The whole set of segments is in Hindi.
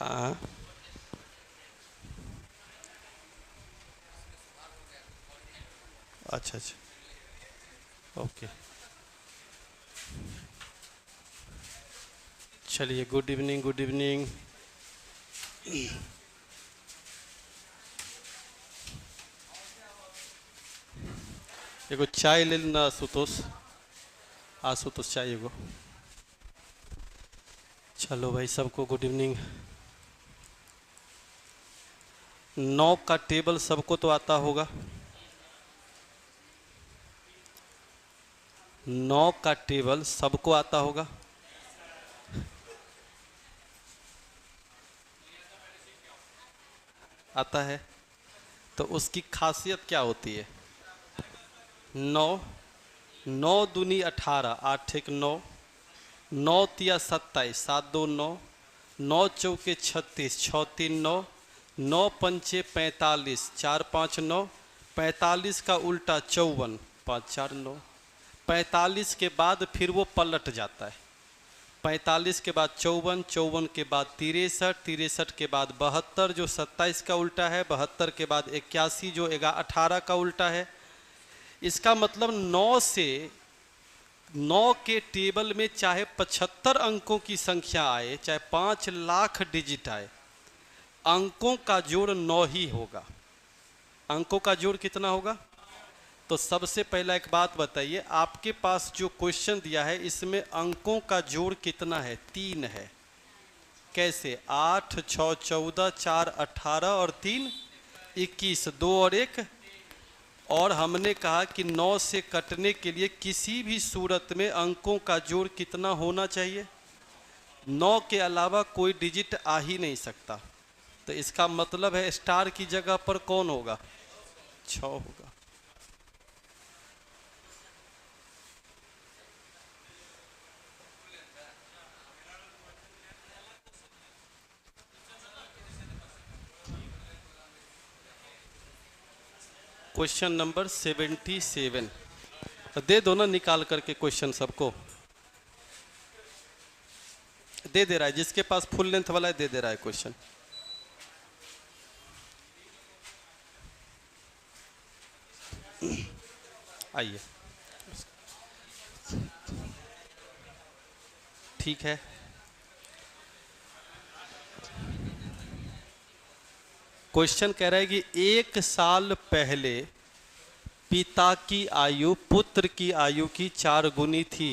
हाँ, अच्छा अच्छा, ओके। चलिए, गुड इवनिंग, गुड इवनिंग। एगो चाय ले लेना आशुतोष। आशुतोष चाय एगो। चलो भाई, सबको गुड इवनिंग। 9 का टेबल सबको तो आता होगा। 9 का टेबल सबको आता होगा। आता है। तो उसकी खासियत क्या होती है? 9, 9 दूनी 18, 8 एक 9, 9 तिया 27, 7 2 9, 9 चौके 36, 6 3 9, 9 पंचे 45, 4 5 9, 45 का उल्टा 54, 5 4 9। 45 के बाद फिर वो पलट जाता है। 45 के बाद 54, 54 के बाद 63, 63 के बाद 72 जो 27 का उल्टा है, 72 के बाद 81 जो 18 का उल्टा है। इसका मतलब 9 से 9 के टेबल में चाहे 75 अंकों की संख्या आए, चाहे 5 लाख डिजिट आए, अंकों का जोड़ 9 ही होगा। अंकों का जोड़ कितना होगा? तो सबसे पहला एक बात बताइए, आपके पास जो क्वेश्चन दिया है इसमें अंकों का जोड़ कितना है? 3 है। कैसे? 8 6 14, 4 18 और 3 21, 2 और 1। और हमने कहा कि 9 से कटने के लिए किसी भी सूरत में अंकों का जोड़ कितना होना चाहिए? 9 के अलावा कोई डिजिट आ ही नहीं सकता। तो इसका मतलब है स्टार की जगह पर कौन होगा? 6 होगा। Question number 77। तो दे दो ना निकाल करके क्वेश्चन सबको। दे दे रहा है, जिसके पास फुल लेंथ वाला है दे दे रहा है क्वेश्चन। आइए, ठीक है। क्वेश्चन कह रहा है कि 1 साल पहले पिता की आयु पुत्र की आयु की 4 गुनी थी।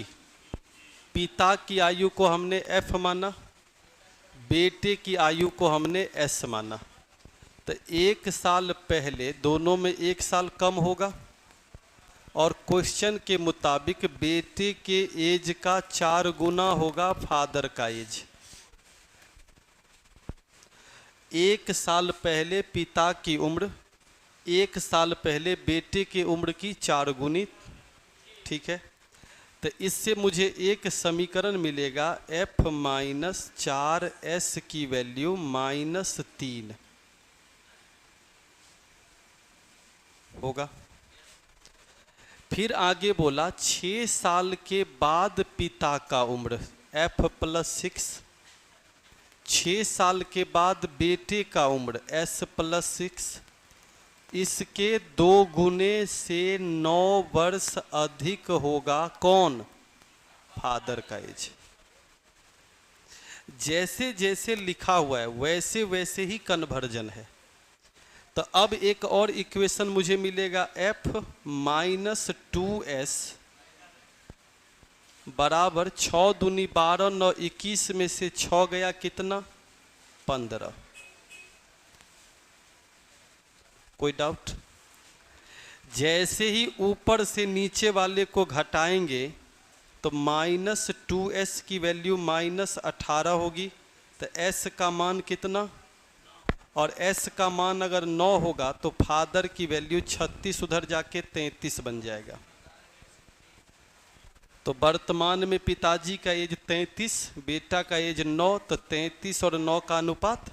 पिता की आयु को हमने F माना, बेटे की आयु को हमने S माना। तो 1 साल पहले दोनों में 1 साल कम होगा, और क्वेश्चन के मुताबिक बेटे के एज का 4 गुना होगा फादर का एज। 1 साल पहले पिता की उम्र 1 साल पहले बेटे की उम्र की 4 गुनी। ठीक है। तो इससे मुझे एक समीकरण मिलेगा, F माइनस 4S की वैल्यू -3 होगा। फिर आगे बोला 6 साल के बाद पिता का उम्र F + 6, 6 साल के बाद बेटे का उम्र S + 6, इसके 2 गुने से 9 वर्ष अधिक होगा कौन? फादर का एज। जैसे जैसे लिखा हुआ है वैसे वैसे ही कन्वर्जन है। तो अब एक और इक्वेशन मुझे मिलेगा, F माइनस 2S बराबर 6 दूनी 12, 9 21 में से 6 गया कितना? 15। कोई डाउट? जैसे ही ऊपर से नीचे वाले को घटाएंगे तो -2S की वैल्यू -18 होगी। तो S का मान कितना? और S का मान अगर 9 होगा तो फादर की वैल्यू 36 उधर जाके 33 बन जाएगा। तो वर्तमान में पिताजी का एज 33, बेटा का एज 9, तो 33 और 9 का अनुपात।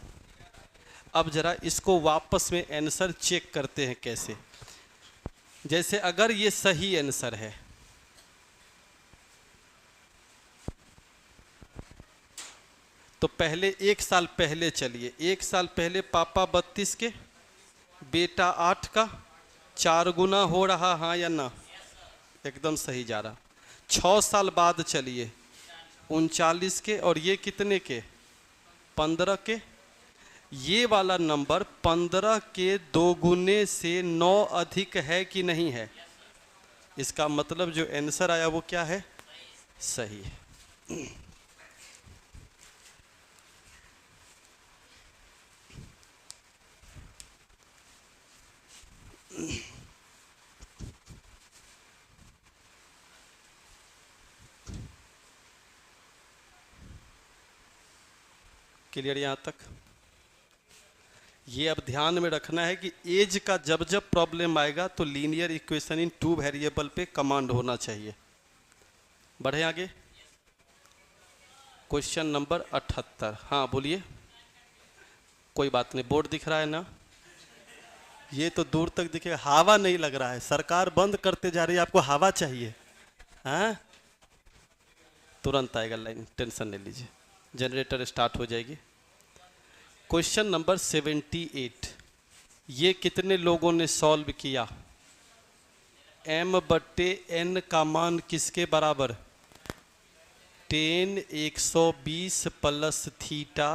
अब जरा इसको वापस में आंसर चेक करते हैं कैसे। जैसे अगर ये सही आंसर है तो पहले 1 साल पहले चलिए, 1 साल पहले पापा 32 के, बेटा 8 का, 4 गुना हो रहा, हाँ या ना? एकदम सही जा रहा। 6 साल बाद चलिए, 39 के, और ये कितने के? 15 के। ये वाला नंबर 15 के 2 गुने से 9 अधिक है कि नहीं है? इसका मतलब जो आंसर आया वो क्या है? सही है। क्लियर यहाँ तक? ये अब ध्यान में रखना है कि एज का जब जब प्रॉब्लम आएगा तो लीनियर इक्वेशन इन 2 वेरिएबल पे कमांड होना चाहिए। बढ़े आगे। Question number 78। हाँ बोलिए। कोई बात नहीं, बोर्ड दिख रहा है ना? ये तो दूर तक दिखेगा, हवा नहीं लग रहा है, सरकार बंद करते जा रही है, आपको हवा चाहिए। हाँ तुरंत आएगा लाइन, टेंशन नहीं लीजिए, जनरेटर स्टार्ट हो जाएगी। क्वेश्चन नंबर 78, ये कितने लोगों ने सॉल्व किया? m/n का मान किसके बराबर? tan 120 प्लस थीटा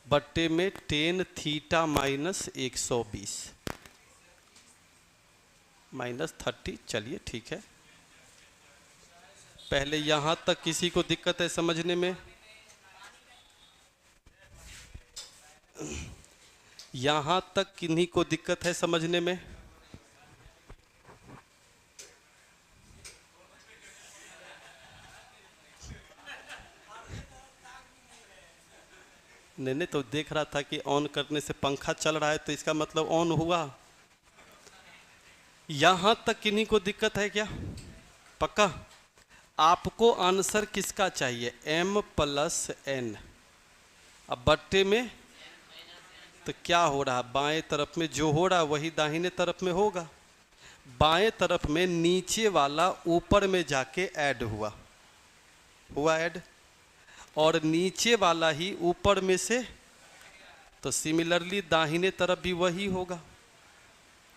बट्टे में tan थीटा माइनस 120 माइनस 30। चलिए ठीक है, पहले यहां तक किसी को दिक्कत है समझने में? यहां तक किन्हीं को दिक्कत है समझने में? नहीं, तो देख रहा था कि ऑन करने से पंखा चल रहा है तो इसका मतलब ऑन हुआ। यहां तक किन्हीं को दिक्कत है क्या? पक्का? आपको आंसर किसका चाहिए? m+n। अब बट्टे में तो क्या हो रहा है? बाएं तरफ में जो हो रहा है वही दाहिने तरफ में होगा। बाएं तरफ में नीचे वाला ऊपर में जाके ऐड हुआ ऐड, और नीचे वाला ही ऊपर में से, तो सिमिलरली दाहिने तरफ भी वही होगा।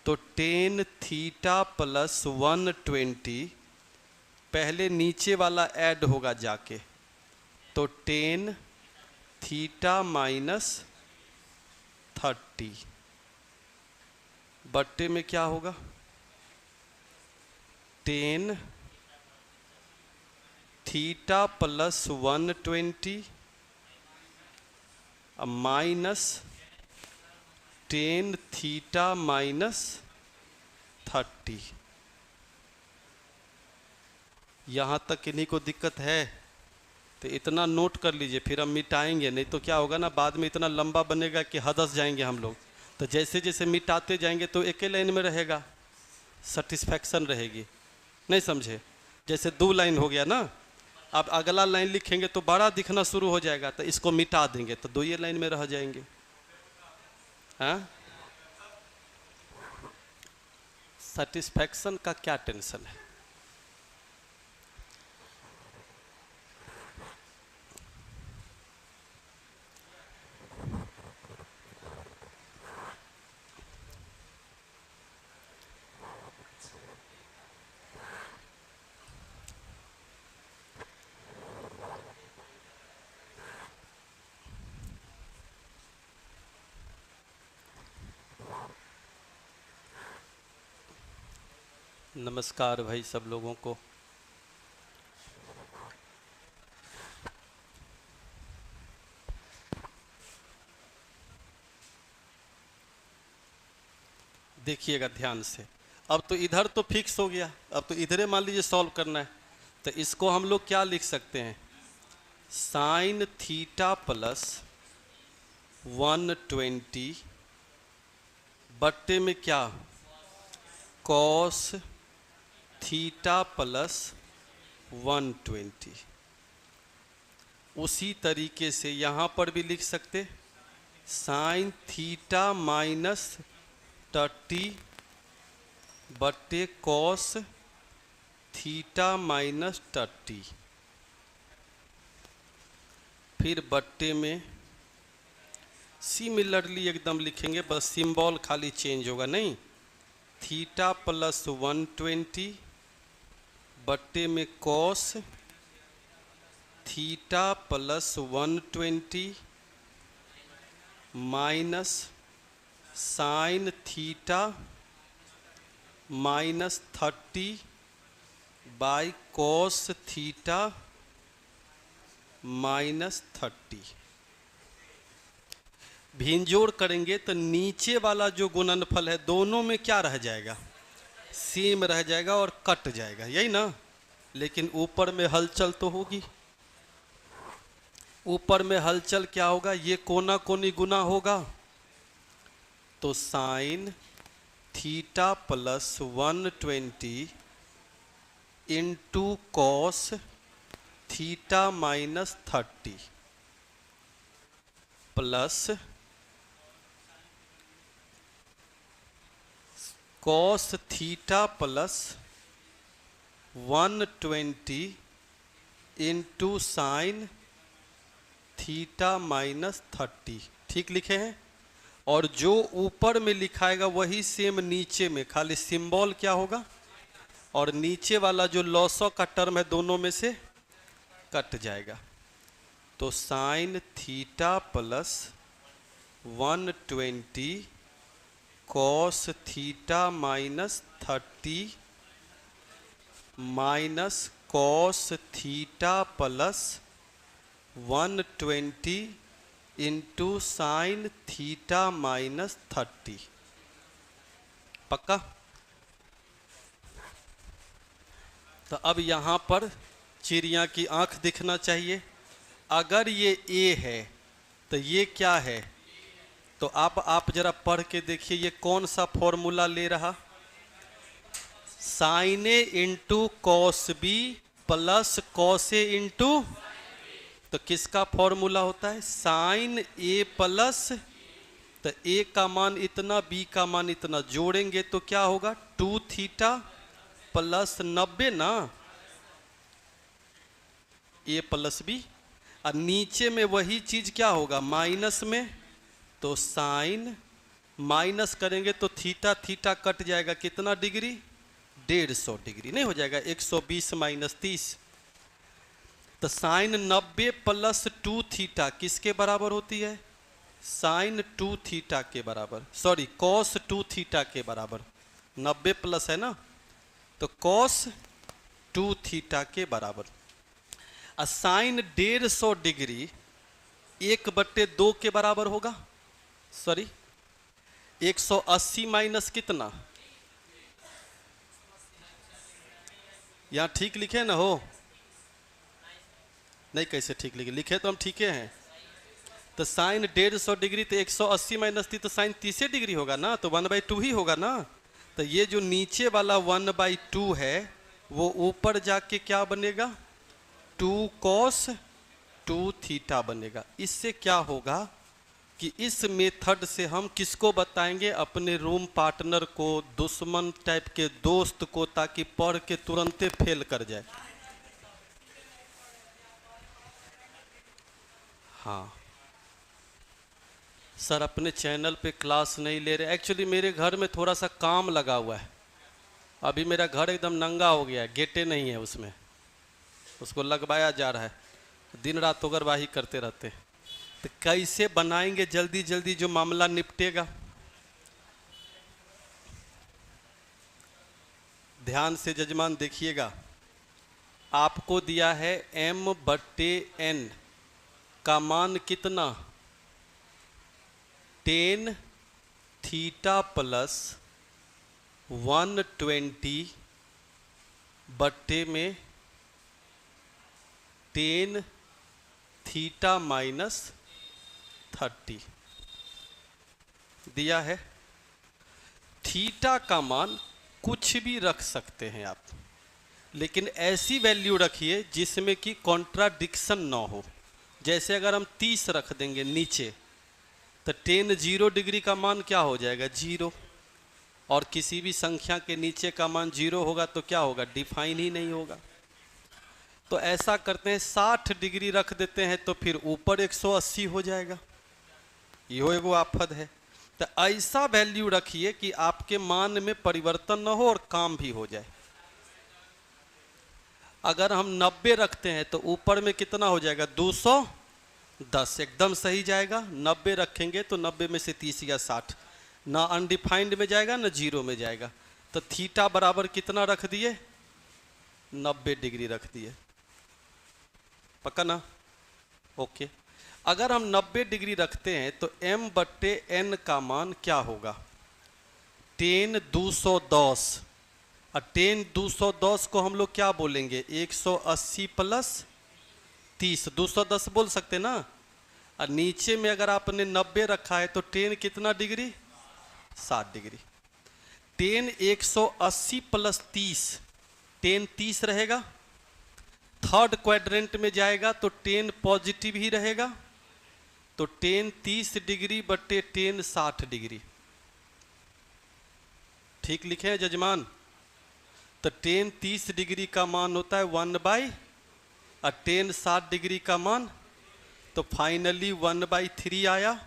तो tan थीटा प्लस 120 पहले नीचे वाला ऐड होगा जाके, तो tan थीटा माइनस 30 बट्टे में क्या होगा? tan theta plus 120 minus tan theta minus 30। यहाँ तक किन्हीं को दिक्कत है तो इतना नोट कर लीजिए, फिर हम मिटाएंगे, नहीं तो क्या होगा ना, बाद में इतना लंबा बनेगा कि हदस जाएंगे हम लोग। तो जैसे जैसे मिटाते जाएंगे तो एक ही लाइन में रहेगा, सेटिस्फैक्शन रहेगी। नहीं समझे? जैसे 2 लाइन हो गया ना, अब अगला लाइन लिखेंगे तो बड़ा दिखना शुरू हो जाएगा, तो इसको मिटा देंगे तो 2 ही लाइन में रह जाएंगे। हाँ, सेटिस्फैक्शन का क्या टेंशन है? नमस्कार भाई सब लोगों को। देखिएगा ध्यान से, अब तो इधर तो फिक्स हो गया, अब तो इधरे मान लीजिए सॉल्व करना है, तो इसको हम लोग क्या लिख सकते हैं? साइन थीटा प्लस 120 बट्टे में क्या? Cos theta plus 120। उसी तरीके से यहाँ पर भी लिख सकते साइन थीटा माइनस 30 बट्टे कॉस थीटा माइनस 30। फिर बट्टे में सिमिलरली एकदम लिखेंगे, बस सिंबल खाली चेंज होगा, नहीं, थीटा प्लस 120 बट्टे में cos theta plus 120 minus sine theta minus 30 by cos theta minus 30। भिंजोड़ करेंगे तो नीचे वाला जो गुणनफल है दोनों में क्या रह जाएगा, सेम रह जाएगा और कट जाएगा, यही ना। लेकिन ऊपर में हलचल तो होगी, ऊपर में हलचल क्या होगा, ये कोना कोनी गुना होगा, तो sine theta plus 120 into cos theta minus 30 plus cos theta plus 120 into sine theta minus 30। ठीक लिखे हैं। और जो ऊपर में लिखाएगा वही सेम नीचे में, खाली सिंबल क्या होगा, और नीचे वाला जो लॉसो का टर्म है दोनों में से कट जाएगा। तो sine theta plus 120 cos theta minus 30 minus cos theta plus 120 into sine theta minus 30। पक्का। तो अब यहाँ पर चिड़िया की आंख दिखना चाहिए। अगर ये ए है तो ये क्या है, तो आप जरा पढ़ के देखिए ये कौन सा फॉर्मूला ले रहा, sine A into cos B plus cos A into, तो किसका फॉर्मूला होता है, साइन ए प्लस, तो ए का मान इतना बी का मान इतना, जोड़ेंगे तो क्या होगा 2 थीटा प्लस 90 ना, ए प्लस बी। और नीचे में वही चीज क्या होगा माइनस में, तो साइन माइनस करेंगे तो थीटा थीटा कट जाएगा, कितना डिग्री 150 डिग्री, नहीं हो जाएगा 120 माइनस 30। तो साइन 90 प्लस 2 थीटा किसके बराबर होती है, साइन 2 थीटा के बराबर, सॉरी कॉस 2 थीटा के बराबर, 90 प्लस है ना, तो कॉस 2 थीटा के बराबर। साइन 150 डिग्री 1/2 के बराबर होगा, सॉरी 180 माइनस कितना, यहां ठीक लिखे ना हो, नहीं कैसे ठीक लिखे, लिखे तो हम ठीक हैं। तो साइन 150 डिग्री तो 180 माइनस 30 तो साइन 30 डिग्री होगा ना, तो 1/2 ही होगा ना। तो ये जो नीचे वाला 1/2 है वो ऊपर जाके क्या बनेगा 2 कॉस 2 थीटा बनेगा। इससे क्या होगा कि इस मेथड से हम किसको बताएंगे, अपने रूम पार्टनर को, दुश्मन टाइप के दोस्त को, ताकि पढ़ के तुरंते फेल कर जाए। हाँ सर अपने चैनल पे क्लास नहीं ले रहे, एक्चुअली मेरे घर में थोड़ा सा काम लगा हुआ है, अभी मेरा घर एकदम नंगा हो गया है, गेटे नहीं है उसमें, उसको लगवाया जा रहा है, दिन रात उगरवाही करते रहते हैं। तो कैसे बनाएंगे जल्दी जल्दी जो मामला निपटेगा। ध्यान से जजमान देखिएगा, आपको दिया है m/n का मान कितना 10 थीटा प्लस 120 बट्टे में 10 थीटा माइनस 30 दिया है। थीटा का मान कुछ भी रख सकते हैं आप, लेकिन ऐसी वैल्यू रखिए जिसमें कि कॉन्ट्राडिक्शन ना हो। जैसे अगर हम 30 रख देंगे नीचे तो 10 0 डिग्री का मान क्या हो जाएगा 0, और किसी भी संख्या के नीचे का मान 0 होगा तो क्या होगा डिफाइन ही नहीं होगा। तो ऐसा करते हैं 60 डिग्री रख देते हैं तो फिर ऊपर 180 हो जाएगा। यो एगो आफत है। तो ऐसा वैल्यू रखिए कि आपके मान में परिवर्तन न हो और काम भी हो जाए। अगर हम 90 रखते हैं तो ऊपर में कितना हो जाएगा 210, एकदम सही जाएगा। 90 रखेंगे तो 90 में से 30 या 60, ना अनडिफाइंड में जाएगा ना जीरो में जाएगा। तो थीटा बराबर कितना रख दिए 90 डिग्री रख दिए, पक्का ना? ओके। अगर हम 90 डिग्री रखते हैं तो m/n का मान क्या होगा 10 210, और 10 210 को हम लोग क्या बोलेंगे 180 प्लस 30, 210 बोल सकते ना। और नीचे में अगर आपने 90 रखा है तो 10 कितना डिग्री 60 डिग्री। 10 180 प्लस 30, 10 30 रहेगा। थर्ड क्वाड्रेंट में जाएगा तो 10 पॉजिटिव ही रहेगा, तो 10 30 डिग्री बटे 10 60 डिग्री। ठीक लिखे हैं जजमान? तो 10 30 डिग्री का मान होता है 1/, और 10 60 डिग्री का मान तो फाइनली 1/3 आया।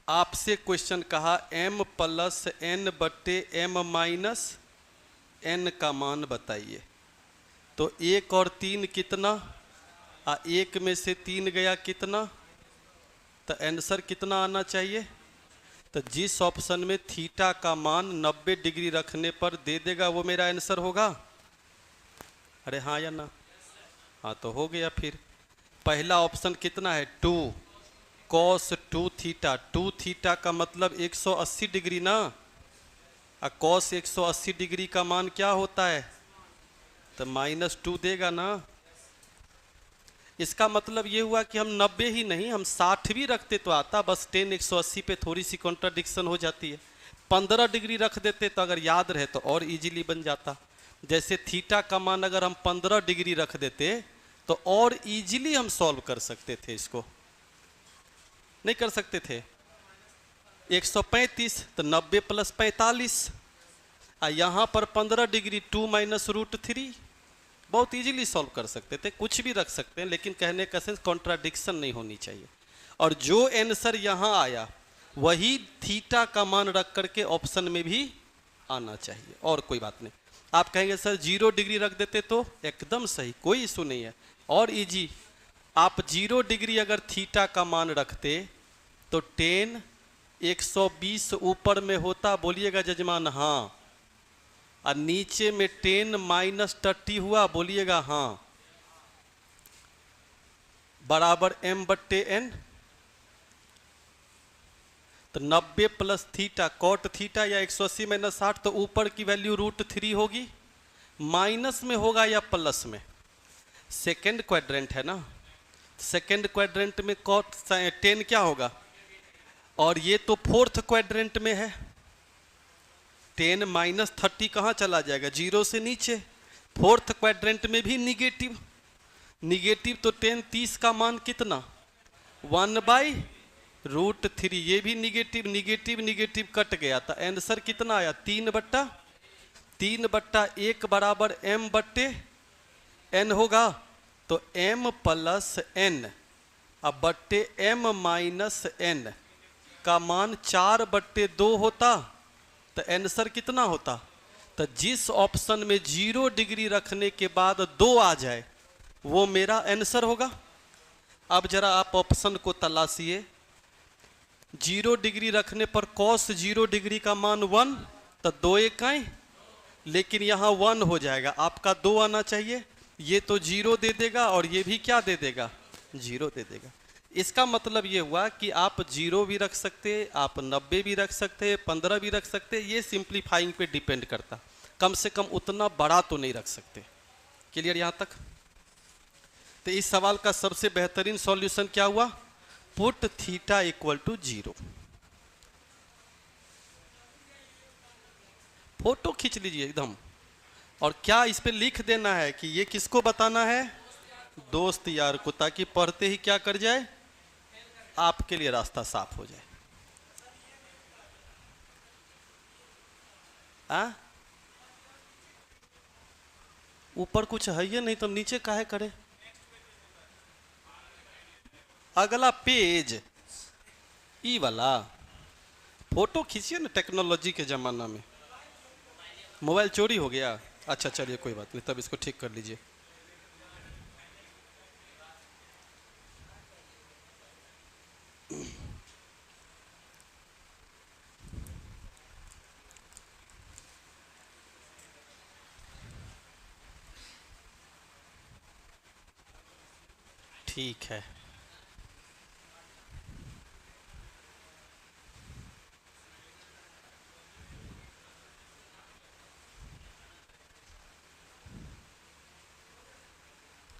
आपसे क्वेश्चन कहा m प्लस n बटे m माइनस n का मान बताइए। तो 1 और 3 कितना, 1 में से 3 गया कितना, तो आंसर कितना आना चाहिए? तो जिस ऑप्शन में थीटा का मान 90 डिग्री रखने पर दे देगा वो मेरा आंसर होगा। अरे हाँ या ना? हाँ तो हो गया। फिर पहला ऑप्शन कितना है 2 cos 2 थीटा। 2 थीटा का मतलब 180 डिग्री ना, और cos 180 डिग्री का मान क्या होता है तो -2 देगा ना। इसका मतलब ये हुआ कि हम 90 ही नहीं हम 60 भी रखते तो आता, बस 10 180 पे थोड़ी सी कॉन्ट्राडिक्शन हो जाती है। 15 डिग्री रख देते तो अगर याद रहे तो और इजीली बन जाता। जैसे थीटा का मान अगर हम 15 डिग्री रख देते तो और इजीली हम सॉल्व कर सकते थे। इसको नहीं कर सकते थे? 135 तो 90 प्लस 45, यहाँ पर 15 डिग्री 2 माइनस √3, बहुत इजीली सॉल्व कर सकते थे। कुछ भी रख सकते हैं, लेकिन कहने का सेंस कॉन्ट्राडिक्शन नहीं होनी चाहिए। और जो आंसर यहाँ आया वही थीटा का मान रख करके ऑप्शन में भी आना चाहिए, और कोई बात नहीं। आप कहेंगे सर 0 डिग्री रख देते तो एकदम सही, कोई इशू नहीं है, और इजी। आप 0 डिग्री अगर थीटा का मान रखते तो 10 120 ऊपर में होता, बोलिएगा जजमान हाँ, और नीचे में 10 -30 हुआ, बोलिएगा हाँ, बराबर m/n। तो 90 प्लस थीटा कॉट थीटा या 180 - 60, तो ऊपर की वैल्यू √3 होगी, माइनस में होगा या प्लस में? सेकेंड क्वाड्रेंट है ना, सेकेंड क्वाड्रेंट में कॉट 10 क्या होगा, और ये तो फोर्थ क्वाड्रेंट में है। 10 -30 कहाँ चला जाएगा, 0 से नीचे। फोर्थ क्वाड्रेंट में भी निगेटिव, निगेटिव तो 10 30 का मान कितना 1/√3, ये भी निगेटिव, निगेटिव निगेटिव कट गया, तो आंसर कितना आया 3/1 बराबर m/n होगा। तो m प्लस n अब बट्टे m माइनस n का मान 4/2 होता, तो आंसर कितना होता? तो जिस ऑप्शन में 0 डिग्री रखने के बाद 2 आ जाए वो मेरा आंसर होगा। अब जरा आप ऑप्शन को तलाशिए। 0 डिग्री रखने पर cos 0 डिग्री का मान 1, तो 2 1, लेकिन यहाँ 1 हो जाएगा, आपका 2 आना चाहिए। ये तो 0 दे देगा और ये भी क्या दे देगा 0 दे देगा। इसका मतलब ये हुआ कि आप 0 भी रख सकते, आप 90 भी रख सकते, 15 भी रख सकते, ये सिंप्लीफाइंग पे डिपेंड करता। कम से कम उतना बड़ा तो नहीं रख सकते। क्लियर यहाँ तक? तो इस सवाल का सबसे बेहतरीन सॉल्यूशन क्या हुआ, put theta equal to 0। Photo खींच लीजिए एकदम, और क्या इस पे लिख देना है कि ये किसको बताना है, दोस्त यार को, ताकि पढ़ते ही क्या कर जाए, आपके लिए रास्ता साफ हो जाए। ऊपर कुछ है ही नहीं तो नीचे काहे करे। अगला पेज ई वाला फोटो खींचिए ना, टेक्नोलॉजी के ज़माना में मोबाइल चोरी हो गया। अच्छा चलिए कोई बात नहीं, तब इसको ठीक कर लीजिए। ठीक है,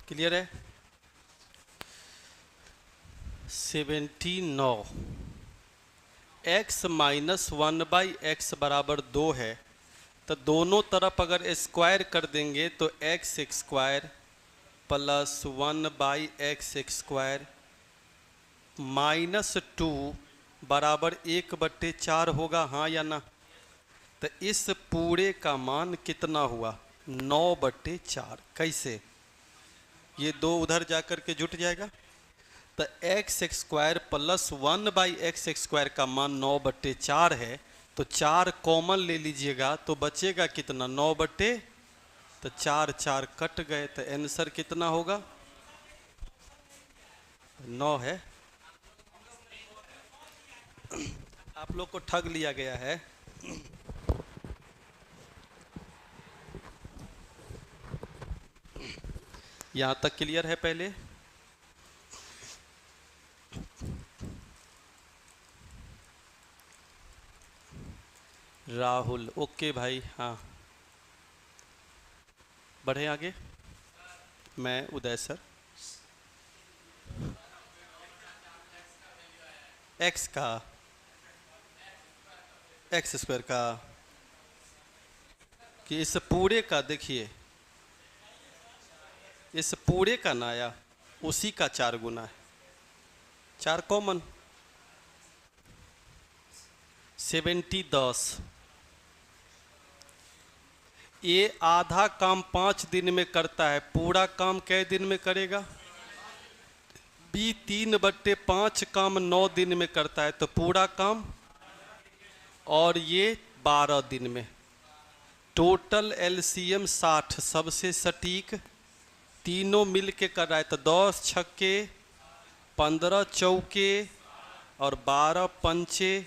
क्लियर है। 79 x माइनस 1/x बराबर 2 है, तो दोनों तरफ अगर स्क्वायर कर देंगे तो x स्क्वायर प्लस 1/x² -2 बराबर 1/4 होगा, हाँ या ना। तो इस पूरे का मान कितना हुआ? 9/4। कैसे? ये दो उधर जाकर के जुट जाएगा, तो x² प्लस 1/x² का मान 9/4 है, तो 4 कॉमन ले लीजिएगा तो बचेगा कितना? 9/, तो 4 4 कट गए, तो आंसर कितना होगा? 9 है। आप लोग को ठग लिया गया है। यहाँ तक क्लियर है पहले? राहुल ओके भाई, हाँ बढ़े आगे। मैं उदय सर। x का x² का कि इस पूरे का, देखिए इस पूरे का ना आया, उसी का 4 गुना है, 4 कॉमन। 70 10, ये आधा काम 5 दिन में करता है, पूरा काम कै दिन में करेगा? बी 3/5 काम 9 दिन में करता है, तो पूरा काम, और ये 12 दिन में। टोटल LCM 60, सबसे सटीक तीनों मिल के कर रहा है, तो 10 छक्के 15 चौके और 12 पंचे,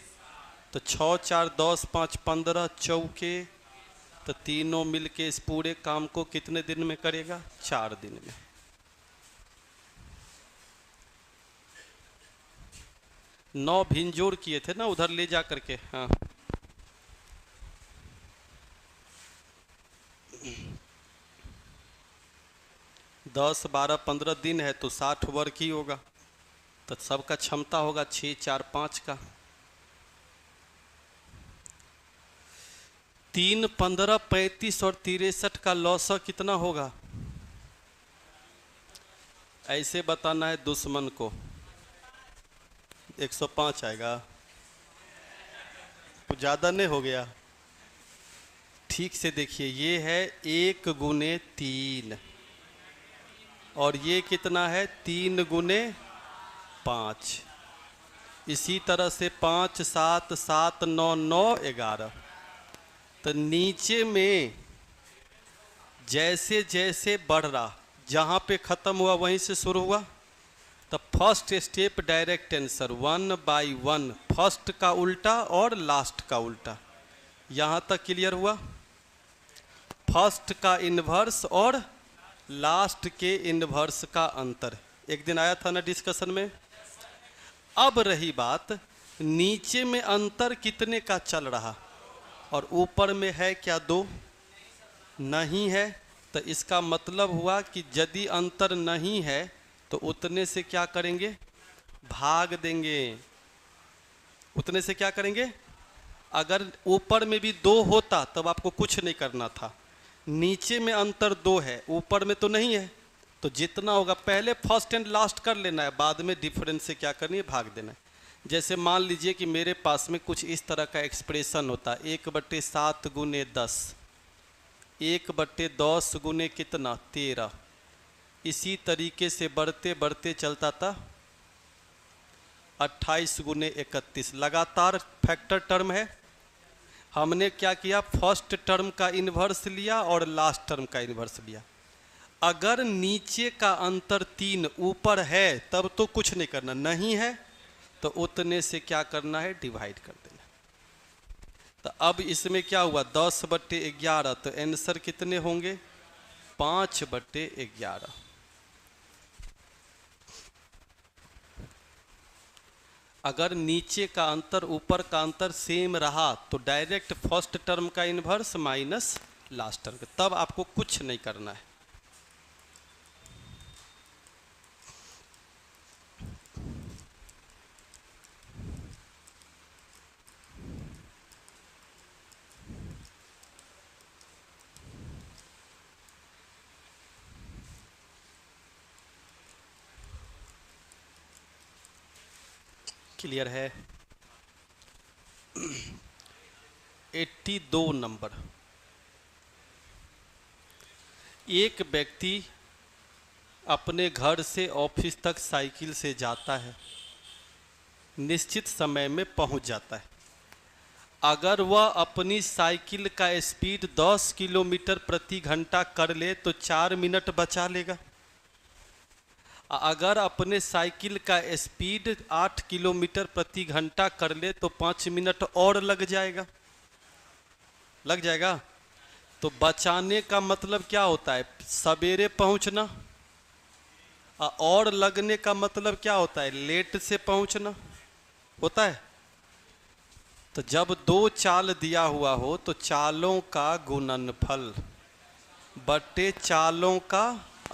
तो 6 4 10 5 15 चौके, तो तीनों मिल के इस पूरे काम को कितने दिन में करेगा? 4 दिन में। नौ भिंजोर किए थे ना उधर ले जा करके, हाँ। दस 12 15 दिन है तो 60 वर्ग ही होगा, तो सबका क्षमता होगा 6 4 5 का। 3 15 35 और 63 का लॉस कितना होगा? ऐसे बताना है दुश्मन को। 105 आएगा, कुछ ज़्यादा नहीं हो गया? ठीक से देखिए, ये है 1 गुने 3 और ये कितना है? 3 गुने 5। इसी तरह से 5 7 7 9 9 11। तो नीचे में जैसे जैसे बढ़ रहा, जहाँ पे ख़त्म हुआ वहीं से शुरू हुआ, तो first step direct answer 1/1, first का उल्टा और लास्ट का उल्टा। यहाँ तक क्लियर हुआ? फर्स्ट का इन्वर्स और लास्ट के इन्वर्स का अंतर एक दिन आया था ना डिस्कशन में। अब रही बात, नीचे में अंतर कितने का चल रहा और ऊपर में है क्या? 2 नहीं है, तो इसका मतलब हुआ कि यदि अंतर नहीं है तो उतने से क्या करेंगे? भाग देंगे। उतने से क्या करेंगे? अगर ऊपर में भी 2 होता तब आपको कुछ नहीं करना था। नीचे में अंतर 2 है, ऊपर में तो नहीं है, तो जितना होगा पहले फर्स्ट एंड लास्ट कर लेना है, बाद में डिफरेंस से क्या करनी है? भाग देना है। जैसे मान लीजिए कि मेरे पास में कुछ इस तरह का एक्सप्रेशन होता, 1/7 गुने 10, 1/10 गुने कितना 13। इसी तरीके से बढ़ते बढ़ते चलता था 28 गुने 31। लगातार फैक्टर टर्म है। हमने क्या किया, फर्स्ट टर्म का इन्वर्स लिया और लास्ट टर्म का इन्वर्स लिया। अगर नीचे का अंतर 3 ऊपर है तब तो कुछ नहीं करना, नहीं है तो उतने से क्या करना है, डिवाइड कर देना। तो अब इसमें क्या हुआ 10/11, तो आंसर कितने होंगे 5/11। अगर नीचे का अंतर ऊपर का अंतर सेम रहा तो डायरेक्ट फर्स्ट टर्म का इन्वर्स माइनस लास्ट टर्म, तब आपको कुछ नहीं करना है। क्लियर है। 82 नंबर। एक व्यक्ति अपने घर से ऑफिस तक साइकिल से जाता है, निश्चित समय में पहुंच जाता है। अगर वह अपनी साइकिल का स्पीड 10 किलोमीटर प्रति घंटा कर ले तो 4 मिनट बचा लेगा। अगर अपने साइकिल का स्पीड 8 किलोमीटर प्रति घंटा कर ले तो 5 मिनट और लग जाएगा, लग जाएगा। तो बचाने का मतलब क्या होता है, सवेरे पहुंचना, और लगने का मतलब क्या होता है, लेट से पहुंचना होता है। तो जब 2 चाल दिया हुआ हो तो चालों का गुणनफल बटे चालों का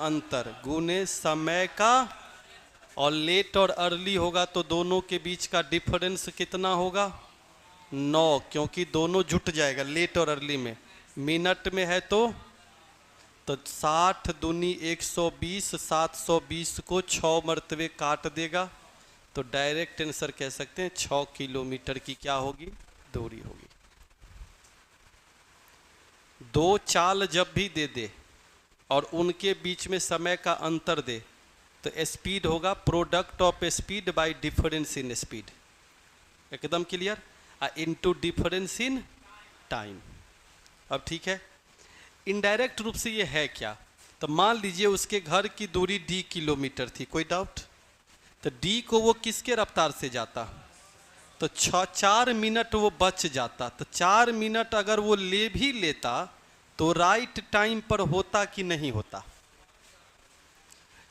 अंतर गुने समय का, और लेट और अर्ली होगा तो दोनों के बीच का डिफरेंस कितना होगा 9, क्योंकि दोनों जुट जाएगा लेट और अर्ली में। मिनट में है तो 60 दूनी 120, 720 को 6 मरतबे काट देगा, तो डायरेक्ट आंसर कह सकते हैं 6 किलोमीटर की क्या होगी, दूरी होगी। 2 चाल जब भी दे दे और उनके बीच में समय का अंतर दे तो स्पीड होगा product of speed by difference in speed, एकदम clear, into difference in time. अब ठीक है। इनडायरेक्ट रूप से ये है क्या, तो मान लीजिए उसके घर की दूरी d किलोमीटर थी, कोई डाउट, तो d को वो किसके रफ्तार से जाता, तो 4 मिनट वो बच जाता। तो 4 मिनट अगर वो ले भी लेता तो राइट टाइम पर होता कि नहीं होता।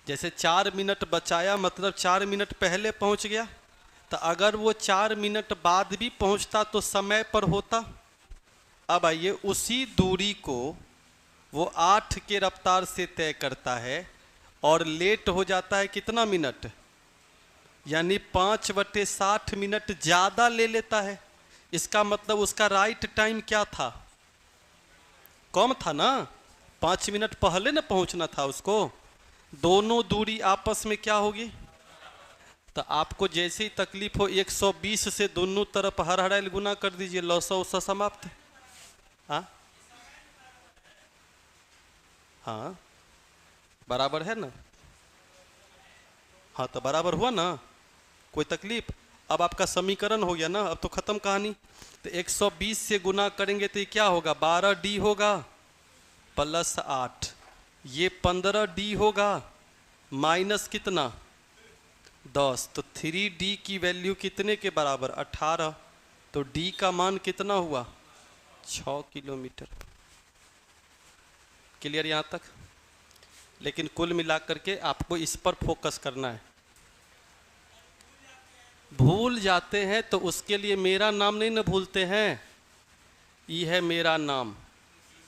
जैसे 4 मिनट बचाया मतलब 4 मिनट पहले पहुंच गया, तो अगर वो 4 मिनट बाद भी पहुंचता तो समय पर होता। अब आइए, उसी दूरी को वो 8 के रफ्तार से तय करता है और लेट हो जाता है कितना मिनट, यानी 5/60 मिनट ज़्यादा ले लेता है। इसका मतलब उसका राइट टाइम क्या था, कम था ना, 5 मिनट पहले ना पहुंचना था उसको। दोनों दूरी आपस में क्या होगी, तो आपको जैसे ही तकलीफ हो 120 से दोनों तरफ हर हड़ाइल गुना कर दीजिए, लौसा उसा समाप्त। हाँ हाँ बराबर है ना, हाँ तो बराबर हुआ ना, कोई तकलीफ। अब आपका समीकरण हो गया ना, अब तो खत्म कहानी। तो 120 से गुना करेंगे तो ये क्या होगा 12d होगा प्लस 8, ये 15d होगा माइनस कितना 10, तो 3d की वैल्यू कितने के बराबर 18, तो d का मान कितना हुआ 6 किलोमीटर। क्लियर यहाँ तक। लेकिन कुल मिलाकर के आपको इस पर फोकस करना है। भूल जाते हैं तो उसके लिए मेरा नाम नहीं ना भूलते हैं, ये है मेरा नाम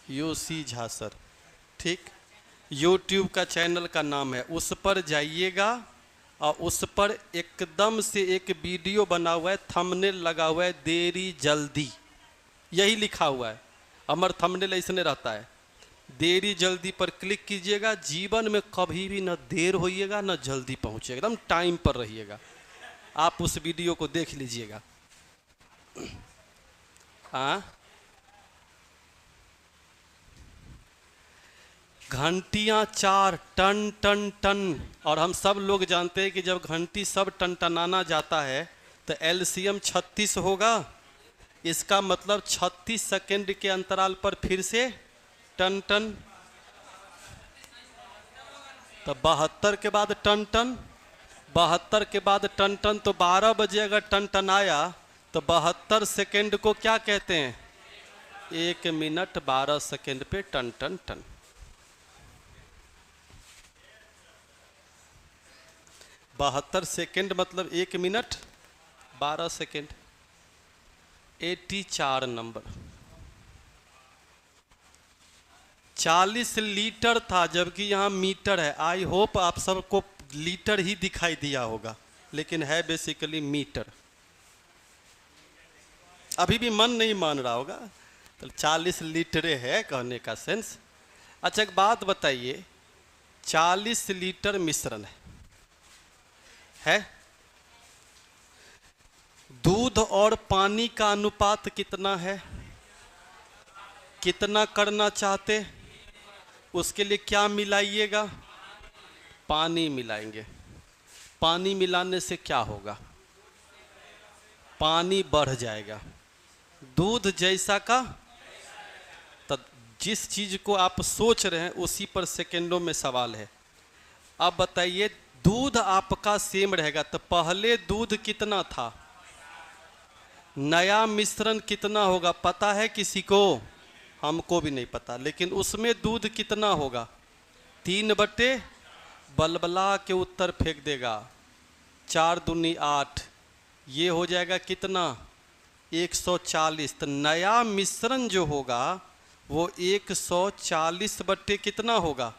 यूसी झा सर, ठीक, यूट्यूब का चैनल का नाम है, उस पर जाइएगा और उस पर एकदम से एक वीडियो बना हुआ है, थंबनेल लगा हुआ है देरी जल्दी, यही लिखा हुआ है, अमर थंबनेल इसने रहता है, देरी जल्दी पर क्लिक कीजिएगा। जीवन में कभी भी न देर होइएगा न जल्दी पहुँचेगा, एकदम टाइम पर रहिएगा। आप उस वीडियो को देख लीजिएगा। हाँ घंटियां 4 टन टन टन। और हम सब लोग जानते हैं कि जब घंटी सब टनटनाना जाता है तो एलसीएम 36 होगा। इसका मतलब 36 सेकंड के अंतराल पर फिर से टन टन। तो 72 के बाद टन टन, 72 के बाद टन टन, तो 12 बजे अगर टन टन आया तो 72 सेकंड को क्या कहते हैं? 1 मिनट 12 सेकंड पे टन टन टन। 72 सेकंड मतलब 1 मिनट 12 सेकंड। 84 नंबर। 40 लीटर था जबकि यहाँ मीटर है। आई होप आप सबको लीटर ही दिखाई दिया होगा, लेकिन है बेसिकली मीटर। अभी भी मन नहीं मान रहा होगा, तो 40 लीटरे है कहने का सेंस। अच्छा एक बात बताइए, 40 लीटर मिश्रण है, दूध और पानी का अनुपात कितना है? कितना करना चाहते? उसके लिए क्या मिलाइएगा? पानी मिलाएंगे। पानी मिलाने से क्या होगा? पानी बढ़ जाएगा। दूध जैसा का, तो जिस चीज को आप सोच रहे हैं उसी पर सेकंडों में सवाल है। अब बताइए, दूध आपका सेम रहेगा तो पहले दूध कितना था? नया मिश्रण कितना होगा पता है किसी को? हमको भी नहीं पता, लेकिन उसमें दूध कितना होगा? 3 बटे, बलबला के उत्तर फेंक देगा। 4 दूनी 8, ये हो जाएगा कितना? 140। तो नया मिश्रण जो होगा वो 140 बटे कितना होगा?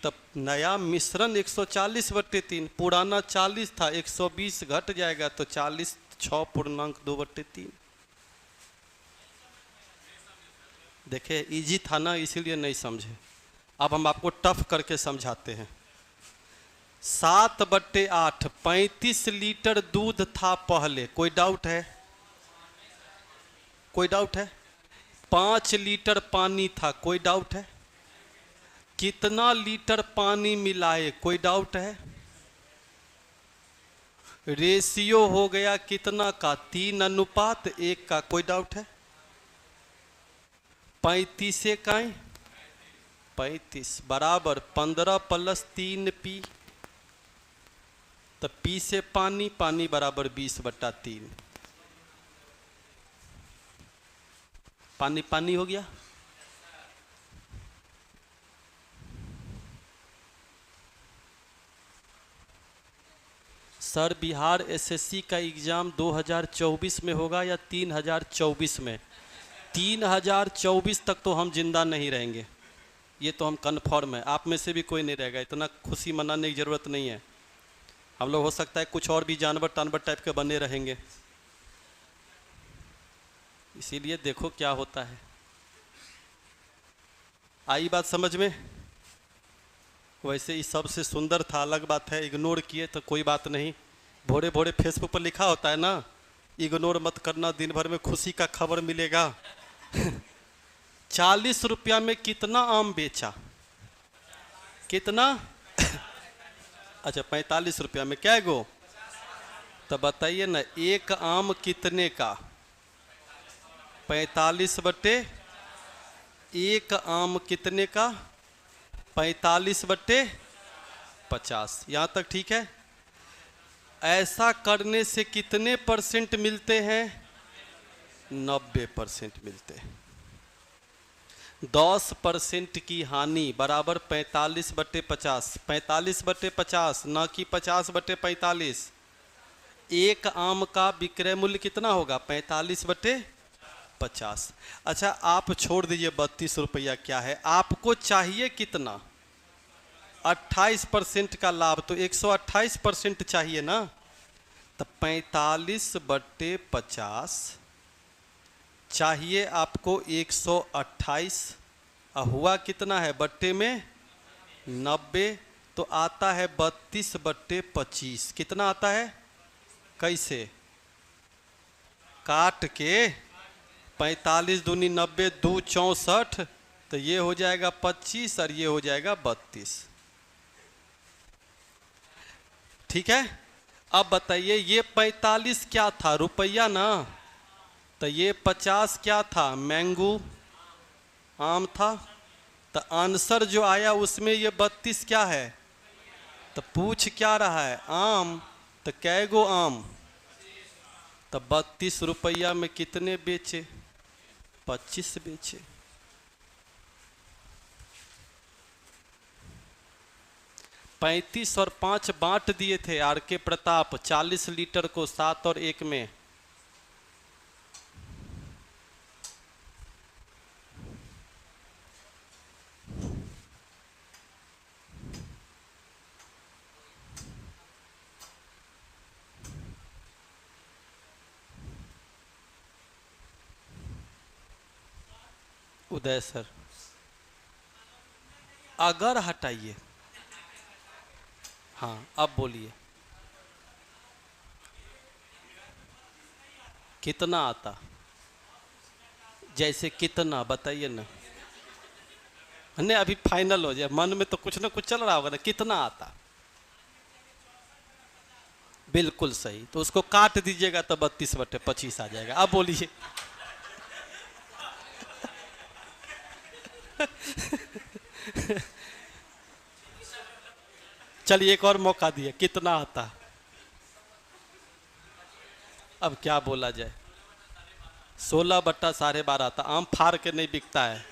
तब नया मिश्रण 140 बटे 3, पुराना 40 था, 120 घट जाएगा तो 40, 6.2 बटे 3। देखे इजी था ना, इसीलिए नहीं समझे। अब हम आपको टफ करके समझाते हैं। 7 बटे 8, 35 लीटर दूध था पहले। कोई डाउट है? कोई डाउट है? 5 लीटर पानी था। कोई डाउट है? कितना लीटर पानी मिलाए? कोई डाउट है? रेशियो हो गया कितना का? 3:1 का। कोई डाउट है? 35 का 35 बराबर 15 + 3 पी। तो पी से पानी, पानी बराबर 20/3। पानी पानी हो गया। सर बिहार एसएससी का एग्जाम 2024 में होगा या 3024 में? 3024 तक तो हम जिंदा नहीं रहेंगे, ये तो हम कन्फर्म है। आप में से भी कोई नहीं रहेगा, इतना खुशी मनाने की ज़रूरत नहीं है। हम लोग हो सकता है कुछ और भी जानवर टानवर टाइप के बने रहेंगे, इसीलिए देखो क्या होता है। आई बात समझ में? वैसे ही सबसे सुंदर था, अलग बात है, इग्नोर किए तो कोई बात नहीं। भोरे भोरे फेसबुक पर लिखा होता है ना, इग्नोर मत करना, दिन भर में खुशी का खबर मिलेगा। 40 रुपया में कितना आम बेचा? कितना? अच्छा 45 रुपया में क्या गो? तो बताइए ना, एक आम कितने का? 45 बटे, एक आम कितने का? 45 बटे 50। यहाँ तक ठीक है? ऐसा करने से कितने % मिलते हैं? 90% मिलते हैं। 10% की हानि बराबर 45 बटे 50। 45 बटे 50 न कि 50 बटे 45। एक आम का विक्रय मूल्य कितना होगा? 45 बटे 50। अच्छा आप छोड़ दीजिए 32 रुपया क्या है, आपको चाहिए कितना? 28% का लाभ, तो 128% चाहिए ना। तो 45 बटे 50 चाहिए आपको 128, हुआ कितना है? बट्टे में 90, तो आता है 32 बटे 25। कितना आता है? कैसे? काट के 45 दूनी 90, 2 64, तो ये हो जाएगा 25 और ये हो जाएगा 32। ठीक है। अब बताइए ये 45 क्या था, रुपया ना, तो ये 50 क्या था, मैंगो आम था। तो आंसर जो आया उसमें ये 32 क्या है, तो पूछ क्या रहा है, आम। तो कै गो आम, तो 32 रुपया में कितने बेचे, 25 बेचे। पैंतीस और 5 बांट दिए थे आर के प्रताप, 40 लीटर को 7 और 1 में। उदय सर, अगर हटाइए, हाँ अब बोलिए कितना आता, जैसे कितना बताइए ना, नहीं अभी फाइनल हो जाए, मन में तो कुछ ना कुछ चल रहा होगा ना, कितना आता। बिल्कुल सही, तो उसको काट दीजिएगा तो 32/25 आ जाएगा। अब बोलिए चलिए एक और मौका दिए, कितना आता। अब क्या बोला जाए, 16/12.5 आता। आम फाड़ के नहीं बिकता है,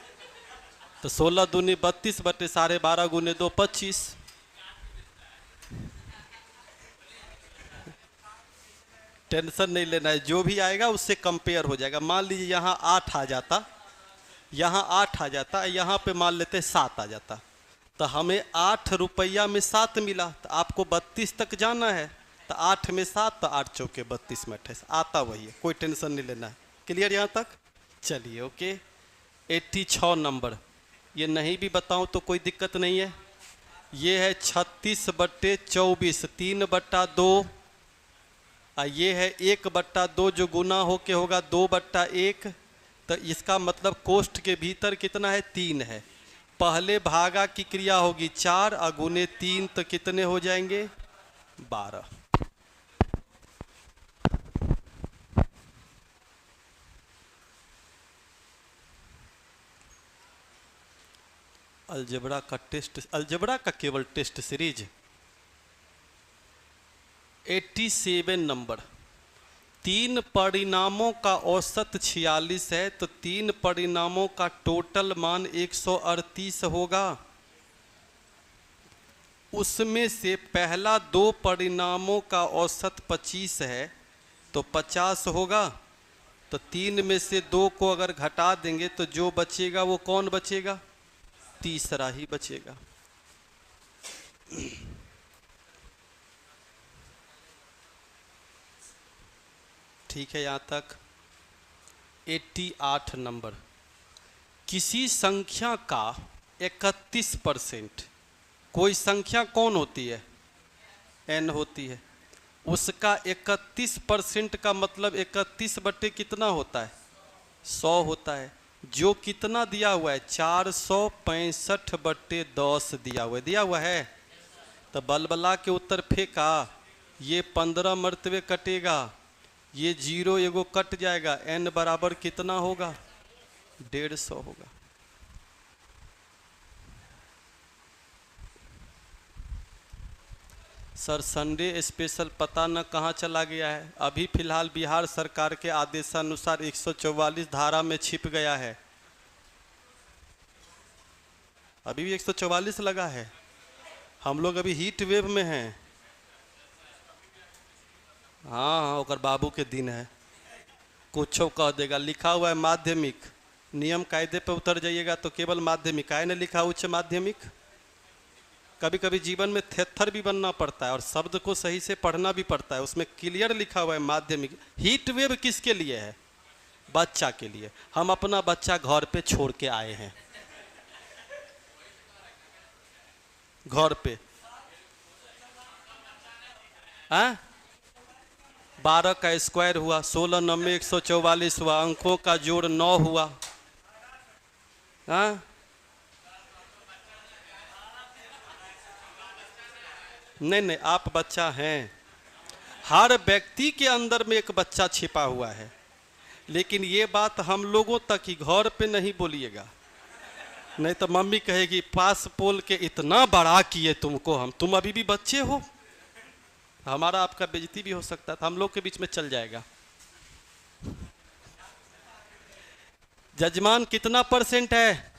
तो 16 दूनी 32/12.5 गुने 2 25। टेंशन नहीं लेना है, जो भी आएगा उससे कंपेयर हो जाएगा। मान लीजिए यहाँ 8 आ जाता, यहाँ 8 आ जाता, यहाँ पे मान लेते 7 आ जाता, तो हमें 8 रुपया में 7 मिला, तो आपको 32 तक जाना है, तो 8 में 7, तो 8 चौके 32 में 28 आता, वही है, कोई टेंशन नहीं लेना है। क्लियर यहाँ तक? चलिए ओके। 86 नंबर, ये नहीं भी बताऊँ तो कोई दिक्कत नहीं है। ये है 36/24, 3/2, और ये है 1/2 जो गुना होके होगा 2/1। तो इसका मतलब कोष्ठ के भीतर कितना है, 3 है। पहले भागा की क्रिया होगी 4 और गुने 3, तो कितने हो जाएंगे, 12। अलजेब्रा का टेस्ट, अलजेब्रा का केवल टेस्ट सीरीज 87 नंबर। 3 परिणामों का औसत 46 है, तो 3 परिणामों का टोटल मान 138 होगा। उसमें से पहला 2 परिणामों का औसत 25 है, तो 50 होगा। तो 3 में से 2 को अगर घटा देंगे तो जो बचेगा वो कौन बचेगा, तीसरा ही बचेगा। ठीक है यहाँ तक। 88 नंबर, किसी संख्या का 31%, कोई संख्या कौन होती है, n होती है, उसका 31% का मतलब 31 बटे कितना होता है, 100 होता है। जो कितना दिया हुआ है, 465/10 दिया हुआ है। तो बलबला के उत्तर फेंका, ये 15 मरतबे कटेगा, ये 0 एगो कट जाएगा, n बराबर कितना होगा, 150 होगा। सर संडे स्पेशल पता न कहाँ चला गया है। अभी फिलहाल बिहार सरकार के आदेशानुसार 144 धारा में छिप गया है। अभी भी 144 लगा है, हम लोग अभी हीट वेव में हैं। हाँ हाँ, ओकर बाबू के दिन है, कुछो कह देगा। लिखा हुआ है माध्यमिक, नियम कायदे पे उतर जाइएगा तो केवल माध्यमिक, आए न लिखा उच्च माध्यमिक। कभी कभी जीवन में थेथर भी बनना पड़ता है और शब्द को सही से पढ़ना भी पड़ता है, उसमें क्लियर लिखा हुआ है माध्यमिक। हीट वेव किसके लिए है, बच्चा के लिए। हम अपना बच्चा घर पे छोड़ के आए हैं, घर पे। 12 का स्क्वायर हुआ, 16 9 144 हुआ, अंकों का जोड़ 9 हुआ। हाँ नहीं नहीं, आप बच्चा हैं। हर व्यक्ति के अंदर में एक बच्चा छिपा हुआ है, लेकिन ये बात हम लोगों तक ही, घर पे नहीं बोलिएगा, नहीं तो मम्मी कहेगी पास पोल के इतना बड़ा किए तुमको हम, तुम अभी भी बच्चे हो। हमारा आपका बेइज्जती भी हो सकता था, हम लोग के बीच में चल जाएगा। जजमान कितना परसेंट है?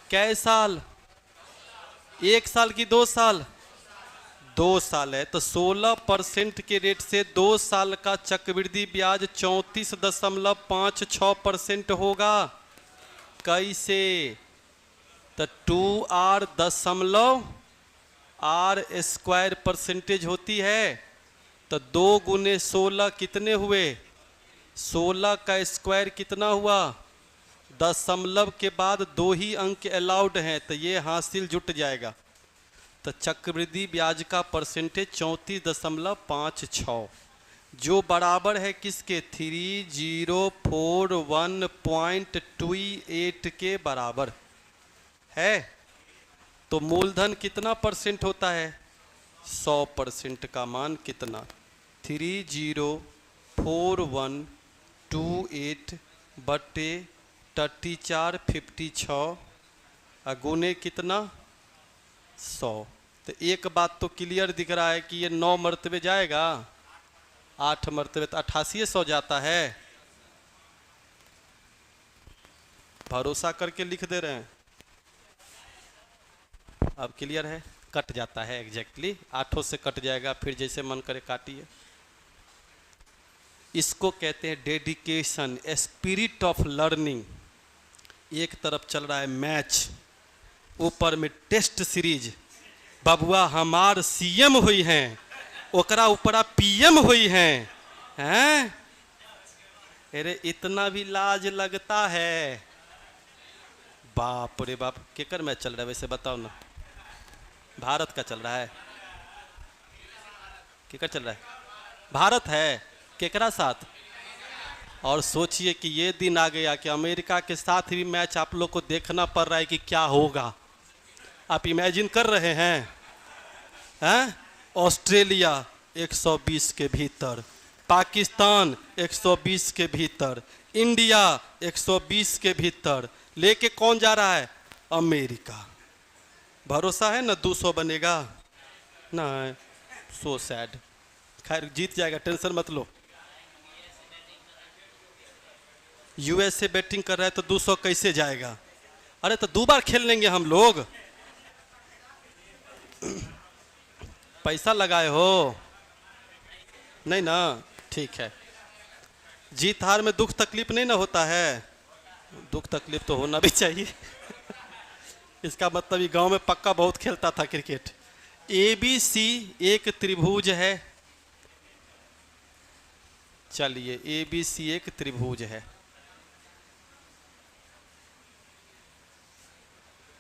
कै साल? 1 साल की 2 साल? 2 साल है तो 16% के रेट से 2 साल का चक्रवृद्धि ब्याज 34.56% होगा। कैसे? तो 2r दशमलव r स्क्वायर परसेंटेज होती है, तो 2 गुने 16 कितने हुए? 16 का स्क्वायर कितना हुआ? दशमलव के बाद 2 ही अंक अलाउड हैं, तो ये हासिल जुट जाएगा। तो चक्रवृद्धि ब्याज का परसेंटेज 34.56, जो बराबर है किसके? 3041.28 के बराबर है। तो मूलधन कितना परसेंट होता है? 100% का मान कितना? 304128 बटे 3456 गुने कितना? 100। तो एक बात तो क्लियर दिख रहा है कि ये 9 मरतबे जाएगा, 8 मरतबे तो 8800 जाता है। भरोसा करके लिख दे रहे हैं। अब क्लियर है? कट जाता है एग्जैक्टली, 8 से कट जाएगा, फिर जैसे मन करे काटिए। इसको कहते हैं डेडिकेशन, स्पिरिट ऑफ लर्निंग। एक तरफ चल रहा है मैच, ऊपर में टेस्ट सीरीज, बबुआ हमार सीएम हुई हैं, ओकरा ऊपरा पीएम हुई हैं। अरे इतना भी लाज लगता है? बाप रे बाप। केकर मैच चल रहा है वैसे बताओ ना? भारत का चल रहा है? केकर चल रहा है? भारत है। केकरा साथ? और सोचिए कि ये दिन आ गया कि अमेरिका के साथ भी मैच आप लोग को देखना पड़ रहा है कि क्या होगा। आप इमेजिन कर रहे हैं? ऑस्ट्रेलिया 120 के भीतर, पाकिस्तान 120 के भीतर, इंडिया 120 के भीतर, लेके कौन जा रहा है? अमेरिका। भरोसा है ना 200 बनेगा? ना, सो सैड। खैर जीत जाएगा, टेंशन मत लो। यूएसए बैटिंग कर रहा है तो 200 कैसे जाएगा? अरे तो 2 बार खेल लेंगे हम लोग। पैसा लगाए हो? नहीं ना? ठीक है। जीत हार में दुख तकलीफ नहीं ना होता है? दुख तकलीफ तो होना भी चाहिए। इसका मतलब ये गांव में पक्का बहुत खेलता था क्रिकेट। एबीसी एक त्रिभुज है। चलिए एबीसी एक त्रिभुज है,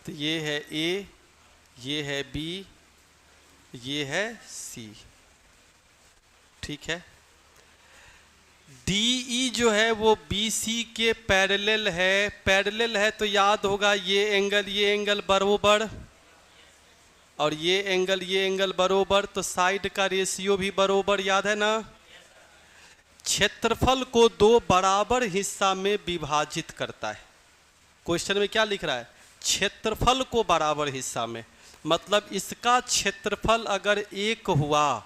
तो ये है ए, ये है बी, ये है सी। ठीक है। डीई जो है वो बीसी के पैरेलल है। पैरेलल है तो याद होगा ये एंगल बरोबर, और ये एंगल बरोबर, तो साइड का रेशियो भी बरोबर, याद है ना? क्षेत्रफल को 2 बराबर हिस्सा में विभाजित करता है। क्वेश्चन में क्या लिख रहा है? क्षेत्रफल को बराबर हिस्सा में, मतलब इसका क्षेत्रफल अगर 1 हुआ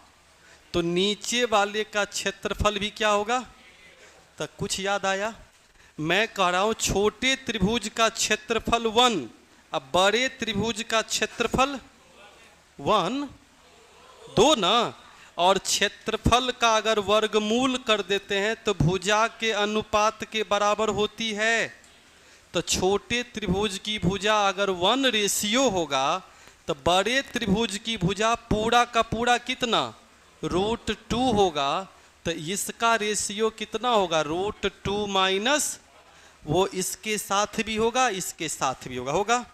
तो नीचे वाले का क्षेत्रफल भी क्या होगा? तो कुछ याद आया? मैं कह रहा हूं छोटे त्रिभुज का क्षेत्रफल 1, अब बड़े त्रिभुज का क्षेत्रफल 1, 2 ना। और क्षेत्रफल का अगर वर्गमूल कर देते हैं तो भुजा के अनुपात के बराबर होती है। तो छोटे त्रिभुज की भुजा अगर 1 रेशियो होगा तो बड़े त्रिभुज की भुजा पूरा का पूरा कितना? √2 होगा। तो इसका रेशियो कितना होगा? √2 माइनस, वो इसके साथ भी होगा, इसके साथ भी होगा।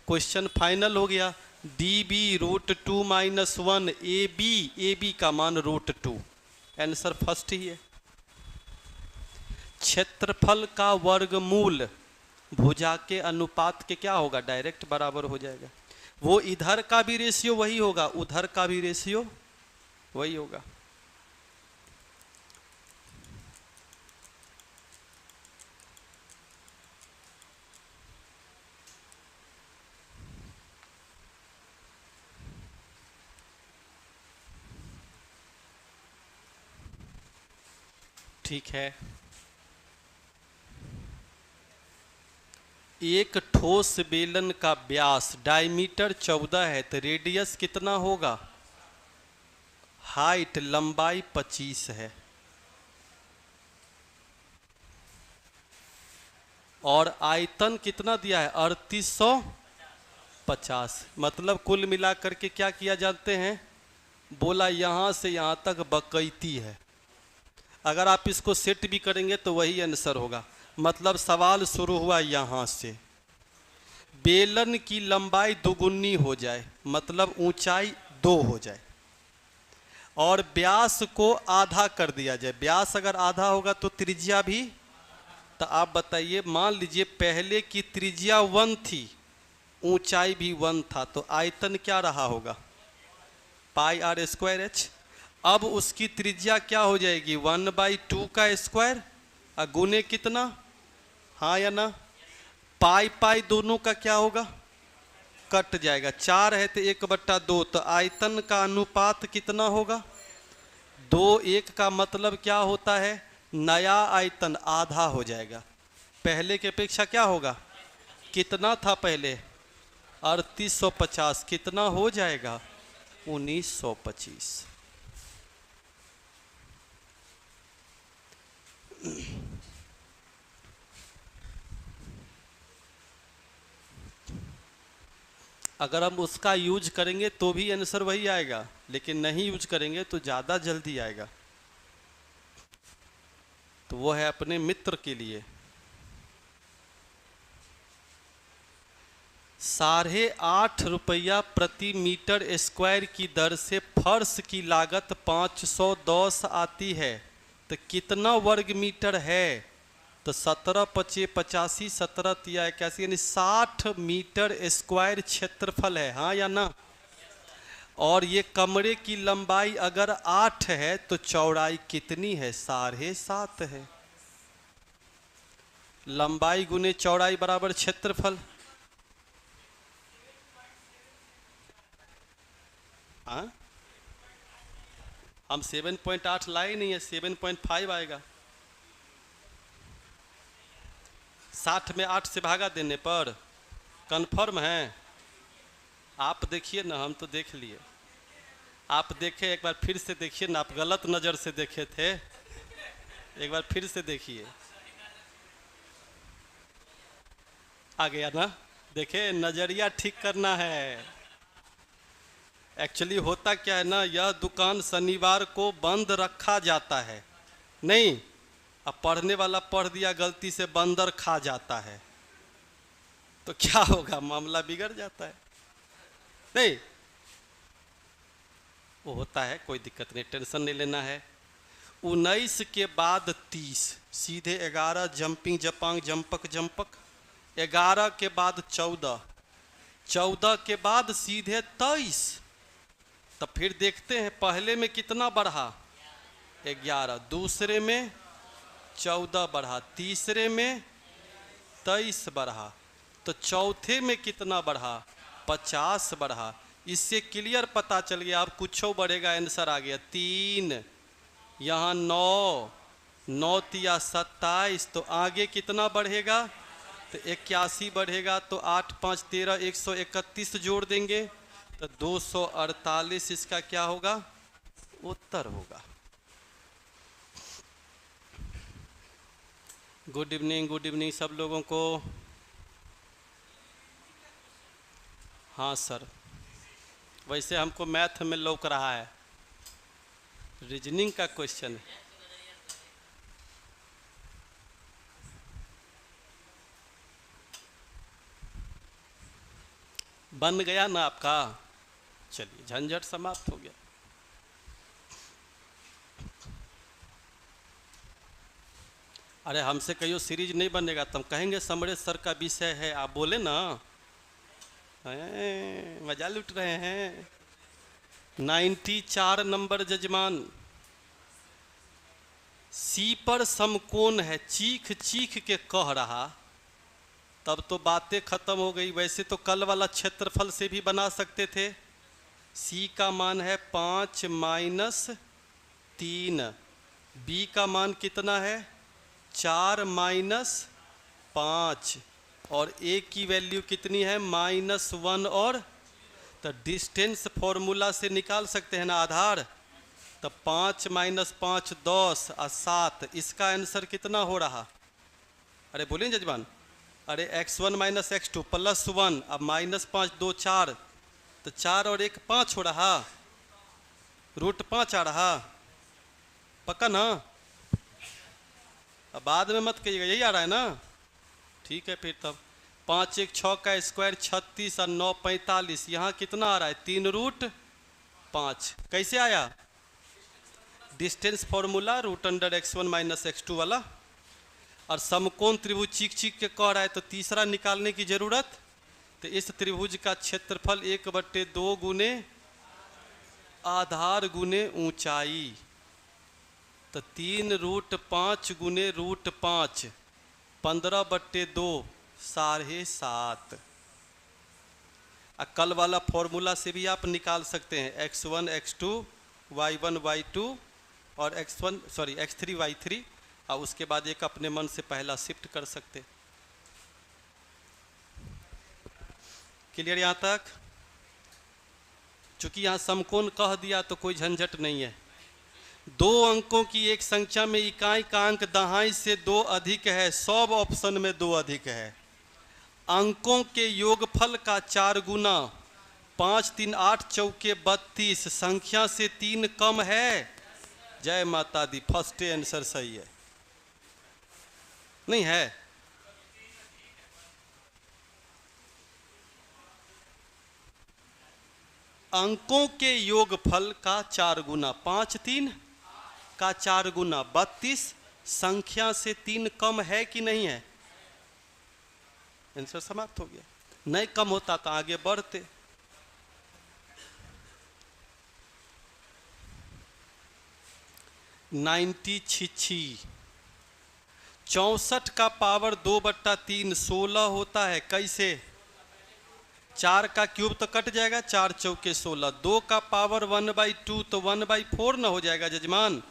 क्वेश्चन फाइनल हो गया। DB √2 माइनस 1, AB का मान √2। आंसर फर्स्ट ही है। क्षेत्रफल का वर्गमूल भुजा के अनुपात के क्या होगा? डायरेक्ट बराबर हो जाएगा। वो इधर का भी रेशियो वही होगा, उधर का भी रेशियो वही होगा। ठीक है, एक ठोस बेलन का व्यास डायमीटर 14 है तो रेडियस कितना होगा? हाइट लंबाई 25 है और आयतन कितना दिया है? 3850। मतलब कुल मिलाकर के क्या किया जाते हैं? बोला यहाँ से यहाँ तक बकैती है। अगर आप इसको सेट भी करेंगे तो वही आंसर होगा। मतलब सवाल शुरू हुआ यहाँ से, बेलन की लंबाई दुगुनी हो जाए, मतलब ऊंचाई 2 हो जाए और व्यास को आधा कर दिया जाए। व्यास अगर आधा होगा तो त्रिज्या भी। तो आप बताइए, मान लीजिए पहले की त्रिज्या 1 थी, ऊंचाई भी 1 था, तो आयतन क्या रहा होगा? πr²h। अब उसकी त्रिज्या क्या हो जाएगी? 1/2 का स्क्वायर और गुने कितना, हाँ या ना? पाई पाई दोनों का क्या होगा? कट जाएगा। 4 है तो 1/2, तो आयतन का अनुपात कितना होगा? 2:1 का मतलब क्या होता है? नया आयतन आधा हो जाएगा। पहले के अपेक्षा क्या होगा? कितना था पहले? 3850। कितना हो जाएगा? 1925। अगर हम उसका यूज करेंगे तो भी आंसर वही आएगा, लेकिन नहीं यूज करेंगे तो ज़्यादा जल्दी आएगा। तो वो है अपने मित्र के लिए। 8.5 रुपया प्रति मीटर स्क्वायर की दर से फर्श की लागत 510 आती है, तो कितना वर्ग मीटर है? तो 17×5 = 85, 17×3 = 81, यानी 60 मीटर स्क्वायर क्षेत्रफल है, हाँ या ना? और ये कमरे की लंबाई अगर 8 है तो चौड़ाई कितनी है? 7.5 है। लंबाई गुने चौड़ाई बराबर क्षेत्रफल। हाँ, हम 7.8 लाए नहीं है, 7.5 आएगा। 60 में 8 से भागा देने पर कन्फर्म है? आप देखिए ना, हम तो देख लिए। आप देखे, एक बार फिर से देखिए ना, आप गलत नज़र से देखे थे, एक बार फिर से देखिए। आ गया ना? देखे, नज़रिया ठीक करना है। एक्चुअली होता क्या है ना, यह दुकान शनिवार को बंद रखा जाता है, नहीं, अब पढ़ने वाला पढ़ दिया गलती से, बंदर खा जाता है, तो क्या होगा? मामला बिगड़ जाता है। नहीं, वो होता है, कोई दिक्कत नहीं, टेंशन नहीं लेना है। 19 के बाद 30, सीधे 11, जंपिंग जपांग जंपक जंपक। 11 के बाद 14, 14 के बाद सीधे 23। तो फिर देखते हैं पहले में कितना बढ़ा? 11, दूसरे में 14 बढ़ा, तीसरे में 23 बढ़ा, तो चौथे में कितना बढ़ा? 50 बढ़ा। इससे क्लियर पता चल गया, अब कुछ बढ़ेगा, आंसर आ गया 3। यहाँ 9, 9 × 27, तो आगे कितना बढ़ेगा? तो 81 बढ़ेगा, तो 8 × 5 = 13, 131 जोड़ देंगे तो 248 इसका क्या होगा? उत्तर होगा। गुड इवनिंग सब लोगों को। हाँ सर, वैसे हमको मैथ में लौक रहा है, रीजनिंग का क्वेश्चन है। बन गया ना आपका? चलिए, झंझट समाप्त हो गया। अरे हमसे कहियो सीरीज नहीं बनेगा तो हम कहेंगे समरेश सर का विषय है, आप बोले ना। मजा लूट रहे हैं। 94 नंबर जजमान। सी पर समकोण है, चीख चीख के कह रहा, तब तो बातें खत्म हो गई। वैसे तो कल वाला क्षेत्रफल से भी बना सकते थे। सी का मान है 5 माइनस 3, बी का मान कितना है 4 माइनस 5, और ए की वैल्यू कितनी है -1 और, तो डिस्टेंस फॉर्मूला से निकाल सकते हैं ना आधार। तो 5 माइनस 5 10 और 7, इसका आंसर कितना हो रहा? अरे बोलिए जजमान। अरे x1 माइनस x2 प्लस 1, अब -5 2 4, तो 4 और 1 5 हो रहा, √5 आ रहा। पक्का ना? अब बाद में मत कहिएगा, यही आ रहा है ना? ठीक है फिर तब 5 1 6 का स्क्वायर 36 और 9 45, यहाँ कितना आ रहा है 3√5। कैसे आया? Distance formula √x1 minus x2 वाला। और समकोण त्रिभुज चीख चीख के कह रहा है, तो तीसरा निकालने की जरूरत। तो इस त्रिभुज का क्षेत्रफल 1/2 गुने आधार गुने ऊंचाई, तो 3√5 गुने √5, 15/2 7.5। कल वाला फॉर्मूला से भी आप निकाल सकते हैं x1 x2 y1 y2 और x3 y3, और उसके बाद एक अपने मन से पहला शिफ्ट कर सकते। क्लियर यहाँ तक? चूंकि यहाँ समकोण कह दिया तो कोई झंझट नहीं है। 2 अंकों की एक संख्या में इकाई का अंक दहाई से 2 अधिक है, सब ऑप्शन में 2 अधिक है। अंकों के योगफल का 4 गुना, 5 3 8 चौके 32, संख्या से 3 कम है। जय माता दी, फर्स्ट आंसर सही है। नहीं है? अंकों के योगफल का 4 गुना, 5 3 का 4 गुना 32, संख्या से 3 कम है कि नहीं है? आंसर समाप्त हो गया। नहीं कम होता तो आगे बढ़ते। नाइन्टी 64 का पावर 2/3 16 होता है। कैसे? 4 का क्यूब तो कट जाएगा, 4 चौके 16, 2 का पावर 1/2 तो 1/4 न हो जाएगा जजमान।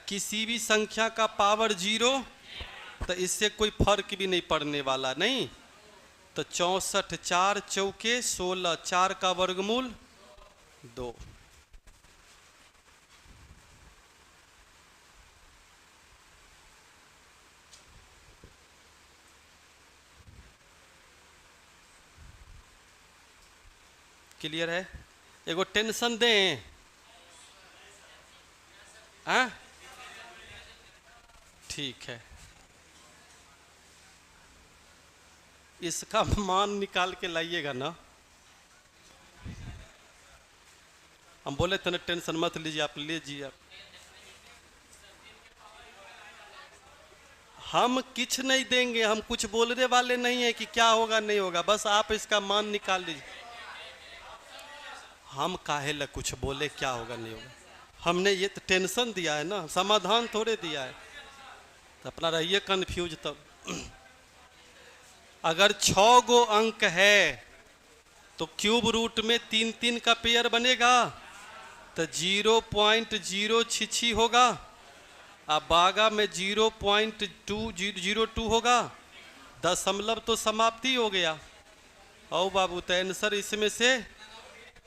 किसी भी संख्या का पावर 0, तो इससे कोई फर्क भी नहीं पड़ने वाला। नहीं तो 64, 4 चौके 16, 4 का वर्गमूल 2। क्लियर है? एगो टेंशन दें? हाँ ठीक है, इसका मान निकाल के लाइएगा ना। हम बोले थे ना टेंशन मत लीजिए, आप लीजिए। आप हम कुछ नहीं देंगे, हम कुछ बोलने वाले नहीं है कि क्या होगा नहीं होगा, बस आप इसका मान निकाल लीजिए। हम काहे ला कुछ बोले क्या होगा नहीं होगा? हमने ये तो टेंशन दिया है ना, समाधान थोड़े दिया है। तो अपना रहिए कंफ्यूज। तब अगर 6 गो अंक है तो क्यूब रूट में 3 3 का पेयर बनेगा, तो 0.066 होगा। अब बागा में 0.202 होगा। दशमलव तो समाप्ति हो गया। ओ बाबू, तो आंसर इसमें से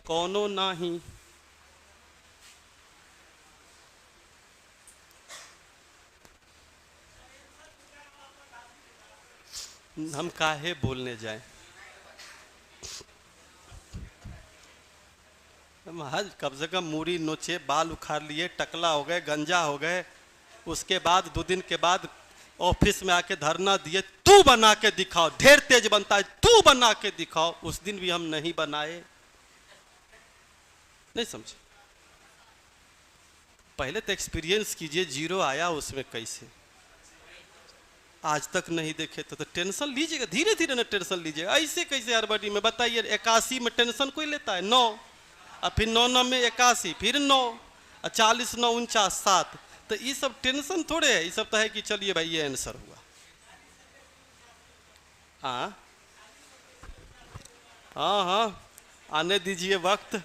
कौनो नहीं। हम काहे बोलने जाए? महाराज कम से कम मूड़ी नोचे, बाल उखाड़ लिए, टकला हो गए, गंजा हो गए, उसके बाद 2 दिन के बाद ऑफिस में आके धरना दिए, तू बना के दिखाओ, ढेर तेज बनता है, तू बना के दिखाओ। उस दिन भी हम नहीं बनाए। नहीं समझे? पहले तो एक्सपीरियंस कीजिए, 0 आया उसमें कैसे। आज तक नहीं देखे तो टेंशन लीजिएगा, धीरे धीरे ना टेंशन लीजिएगा। ऐसे कैसे हड़बड़ी में बताइए, 81 में टेंशन कोई लेता है? 9 और फिर 9 में 81, फिर 9 और 40 9 49 7। तो ये सब टेंशन थोड़े है, ये सब तो है कि चलिए भाई ये आंसर हुआ। हाँ हाँ हाँ, आने दीजिए वक्त।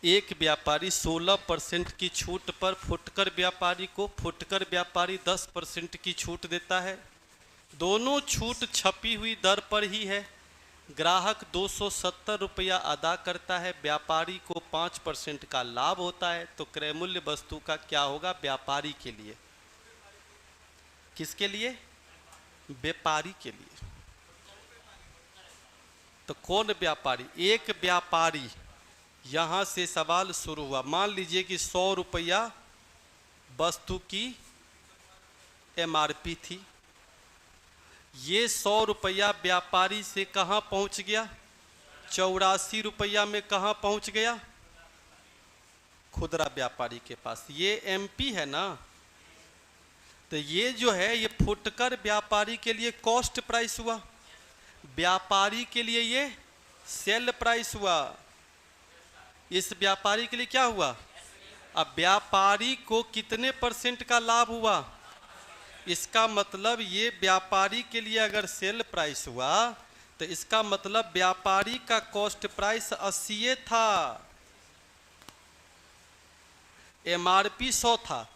एक व्यापारी 16% की छूट पर फुटकर व्यापारी को फुटकर व्यापारी 10% की छूट देता है। दोनों छूट छपी हुई दर पर ही है। ग्राहक 270 रुपया अदा करता है, व्यापारी को 5% का लाभ होता है। तो क्रय मूल्य वस्तु का क्या होगा? व्यापारी के लिए। किसके लिए? व्यापारी के लिए। तो कौन व्यापारी? एक व्यापारी। यहां से सवाल शुरू हुआ। मान लीजिए कि 100 रुपया वस्तु की एमआरपी थी। ये 100 रुपया व्यापारी से कहां पहुंच गया? 84 रुपया में कहां पहुंच गया? खुदरा व्यापारी के पास। ये एमपी है ना। तो ये जो है ये फुटकर व्यापारी के लिए कॉस्ट प्राइस हुआ, व्यापारी के लिए ये सेल प्राइस हुआ। इस व्यापारी के लिए क्या हुआ? अब व्यापारी को कितने % का लाभ हुआ? इसका मतलब ये व्यापारी के लिए अगर सेल प्राइस हुआ तो इसका मतलब व्यापारी का कॉस्ट प्राइस 80 था। एमआरपी 100 था।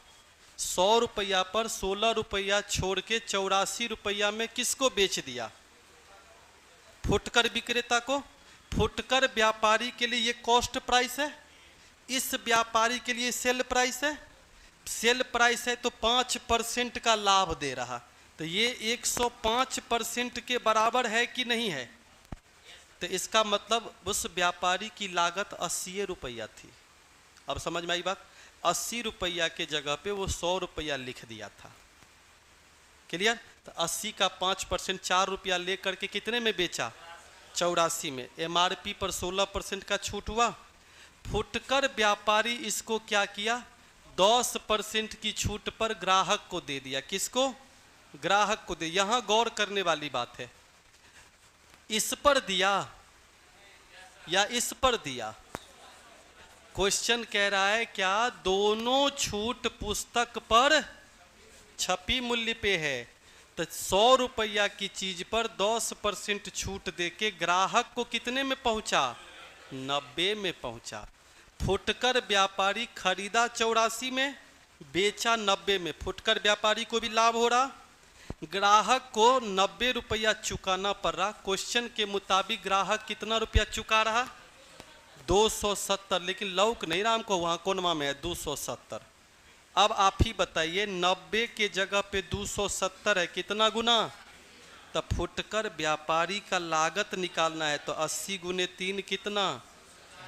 100 रुपया पर 16 रुपया छोड़ के 84 रुपया में किसको बेच दिया? फुटकर विक्रेता को। फुटकर व्यापारी के लिए ये कॉस्ट प्राइस है, इस व्यापारी के लिए सेल प्राइस है। सेल प्राइस है तो 5% का लाभ दे रहा। तो ये 105% के बराबर है कि नहीं है? तो इसका मतलब उस व्यापारी की लागत 80 रुपया थी। अब समझ में आई बात? 80 रुपया के जगह पे वो 100 रुपया लिख दिया था। क्लियर? तो 80 का 5% 4 रुपया लेकर के कितने में बेचा? 84 में। एमआरपी पर 16% का छूट हुआ। फुटकर व्यापारी इसको क्या किया? 10% की छूट पर ग्राहक को दे दिया। किसको? ग्राहक को दे। यहां गौर करने वाली बात है, इस पर दिया या इस पर दिया? क्वेश्चन कह रहा है क्या दोनों छूट पुस्तक पर छपी मूल्य पे है? तो 100 रुपया की चीज पर 10% छूट देके ग्राहक को कितने में पहुंचा? 90 में पहुंचा। फुटकर व्यापारी खरीदा 84 में, बेचा 90 में। फुटकर व्यापारी को भी लाभ हो रहा, ग्राहक को 90 रुपया चुकाना पड़ रहा। क्वेश्चन के मुताबिक ग्राहक कितना रुपया चुका रहा? 270। लेकिन लौक नहीं रहा हमको वहां कोनमा में है 270। अब आप ही बताइए 90 के जगह पे 270 है, कितना गुना? तब फुटकर व्यापारी का लागत निकालना है तो 80 गुने 3 कितना?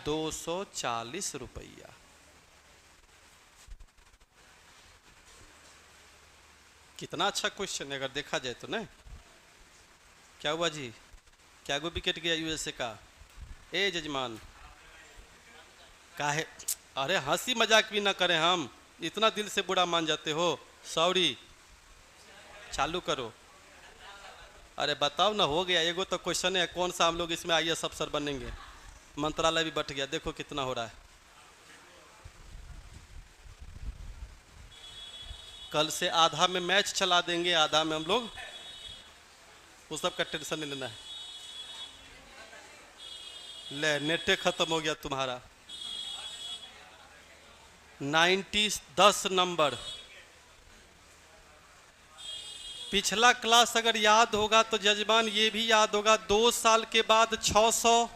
240 रुपया। कितना अच्छा क्वेश्चन है अगर देखा जाए तो। नहीं क्या हुआ जी? क्या गो विकेट गया यूएसए का? ए जजमान काहे? अरे हंसी मजाक भी ना करें, हम इतना दिल से बुरा मान जाते हो? सॉरी, चालू करो। अरे बताओ ना, हो गया। एगो तो क्वेश्चन है, कौन सा हम लोग इसमें आईएएस अफसर बनेंगे? मंत्रालय भी बट गया, देखो कितना हो रहा है। कल से आधा में मैच चला देंगे, आधा में हम लोग। वो सब का टेंशन नहीं लेना है। ले नेटे खत्म हो गया तुम्हारा। 10 नंबर। पिछला क्लास अगर याद होगा तो जजमान ये भी याद होगा, 2 साल के बाद 600,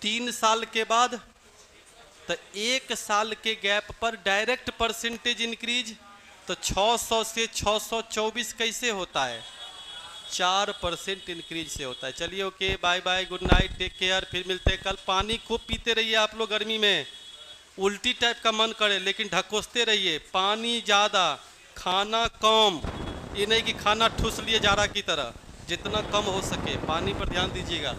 3 साल के बाद, तो 1 साल के गैप पर डायरेक्ट परसेंटेज इंक्रीज। तो 600 से 624 कैसे होता है? 4% इंक्रीज से होता है। चलिए okay, bye bye, good night, take care, फिर मिलते हैं कल। पानी खूब पीते रहिए आप लोग, गर्मी में उल्टी टाइप का मन करे लेकिन ढकोसते रहिए। पानी ज़्यादा, खाना कम। ये नहीं कि खाना ठूस लिए जारा की तरह, जितना कम हो सके पानी पर ध्यान दीजिएगा।